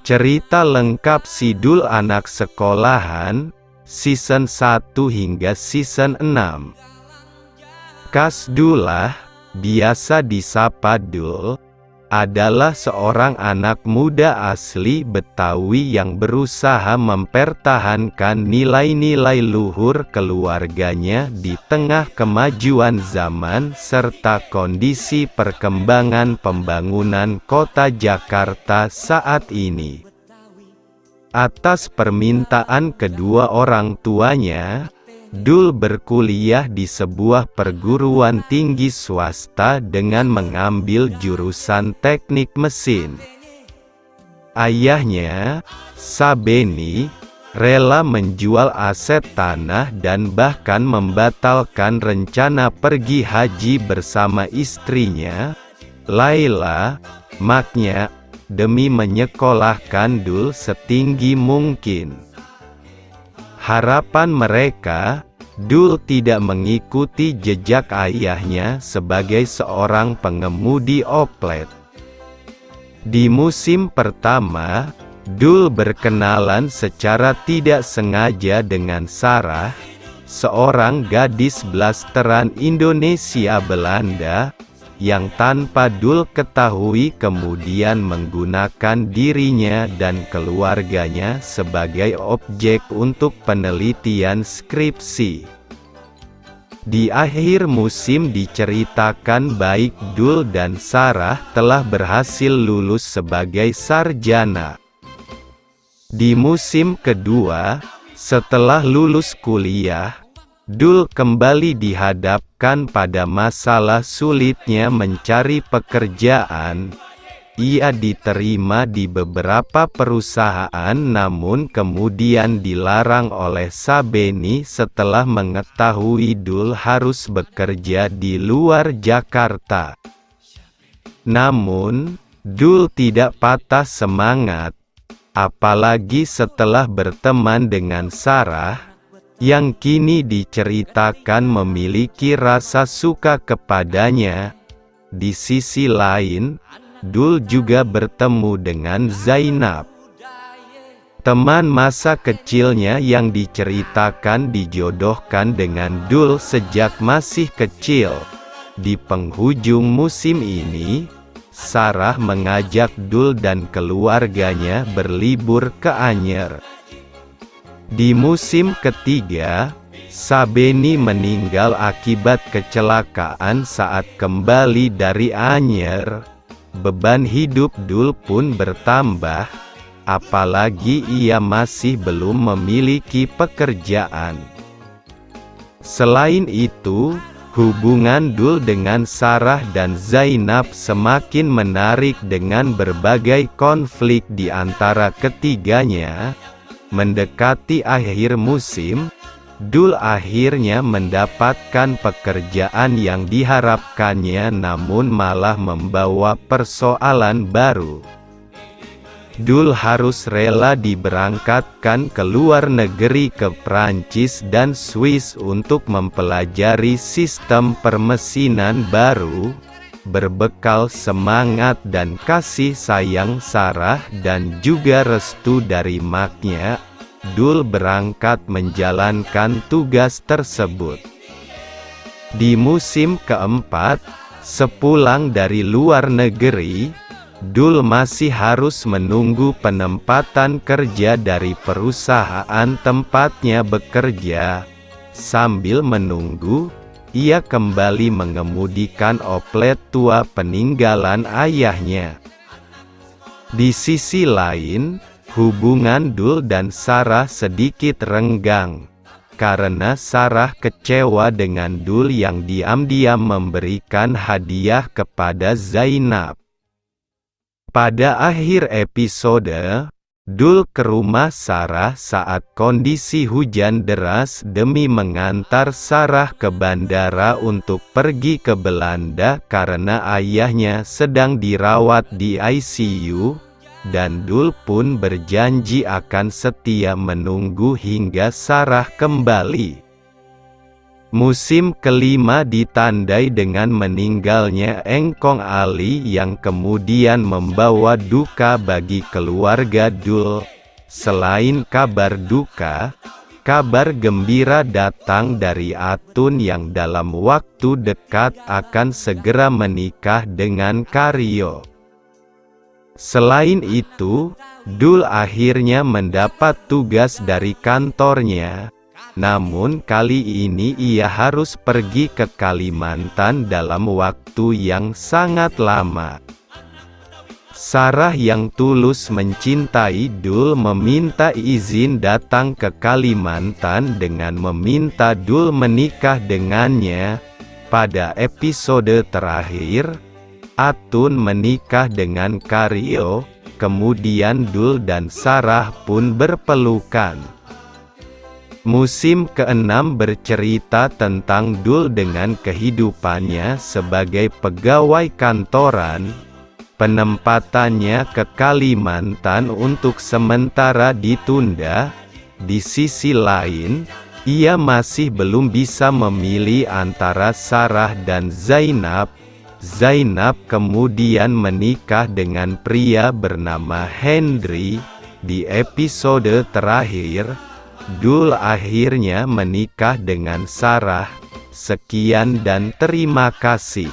Cerita lengkap Si Dul Anak Sekolahan, Season 1 hingga Season 6. Kas Dullah, biasa disapa Dul, adalah seorang anak muda asli Betawi yang berusaha mempertahankan nilai-nilai luhur keluarganya di tengah kemajuan zaman serta kondisi perkembangan pembangunan kota Jakarta saat ini. Atas permintaan kedua orang tuanya, Dul berkuliah di sebuah perguruan tinggi swasta dengan mengambil jurusan teknik mesin. Ayahnya, Sabeni, rela menjual aset tanah dan bahkan membatalkan rencana pergi haji bersama istrinya, Laila, maknya, demi menyekolahkan Dul setinggi mungkin. Harapan mereka, Dul tidak mengikuti jejak ayahnya sebagai seorang pengemudi oplet. Di musim pertama, Dul berkenalan secara tidak sengaja dengan Sarah, seorang gadis blasteran Indonesia Belanda, yang tanpa Dul ketahui kemudian menggunakan dirinya dan keluarganya sebagai objek untuk penelitian skripsi. Di akhir musim diceritakan baik Dul dan Sarah telah berhasil lulus sebagai sarjana. Di musim kedua, setelah lulus kuliah, Dul kembali dihadapkan pada masalah sulitnya mencari pekerjaan. Ia diterima di beberapa perusahaan namun kemudian dilarang oleh Sabeni setelah mengetahui Dul harus bekerja di luar Jakarta. Namun, Dul tidak patah semangat, apalagi setelah berteman dengan Sarah, yang kini diceritakan memiliki rasa suka kepadanya. Di sisi lain, Dul juga bertemu dengan Zainab, teman masa kecilnya yang diceritakan dijodohkan dengan Dul sejak masih kecil. Di penghujung musim ini, Sarah mengajak Dul dan keluarganya berlibur ke Anyer. Di musim ketiga, Sabeni meninggal akibat kecelakaan saat kembali dari Anyer. Beban hidup Dul pun bertambah, apalagi ia masih belum memiliki pekerjaan. Selain itu, hubungan Dul dengan Sarah dan Zainab semakin menarik dengan berbagai konflik di antara ketiganya. Mendekati akhir musim, Dul akhirnya mendapatkan pekerjaan yang diharapkannya namun malah membawa persoalan baru. Dul harus rela diberangkatkan ke luar negeri ke Prancis dan Swiss untuk mempelajari sistem permesinan baru. Berbekal semangat dan kasih sayang Sarah dan juga restu dari maknya, Dul berangkat menjalankan tugas tersebut. Di musim keempat, sepulang dari luar negeri, Dul masih harus menunggu penempatan kerja dari perusahaan tempatnya bekerja. Sambil menunggu, ia kembali mengemudikan oplet tua peninggalan ayahnya. Di sisi lain, hubungan Dul dan Sarah sedikit renggang, karena Sarah kecewa dengan Dul yang diam-diam memberikan hadiah kepada Zainab. Pada akhir episode, Dul ke rumah Sarah saat kondisi hujan deras demi mengantar Sarah ke bandara untuk pergi ke Belanda karena ayahnya sedang dirawat di ICU, dan Dul pun berjanji akan setia menunggu hingga Sarah kembali. Musim kelima ditandai dengan meninggalnya Engkong Ali yang kemudian membawa duka bagi keluarga Dul. Selain kabar duka, kabar gembira datang dari Atun yang dalam waktu dekat akan segera menikah dengan Karyo. Selain itu, Dul akhirnya mendapat tugas dari kantornya. Namun kali ini ia harus pergi ke Kalimantan dalam waktu yang sangat lama. Sarah yang tulus mencintai Dul meminta izin datang ke Kalimantan dengan meminta Dul menikah dengannya. Pada episode terakhir, Atun menikah dengan Karyo, kemudian Dul dan Sarah pun berpelukan. Musim ke-6 bercerita tentang Dul dengan kehidupannya sebagai pegawai kantoran. Penempatannya ke Kalimantan untuk sementara ditunda. Di sisi lain, ia masih belum bisa memilih antara Sarah dan Zainab. Zainab kemudian menikah dengan pria bernama Hendry. Di episode terakhir, Dul akhirnya menikah dengan Sarah. Sekian dan terima kasih.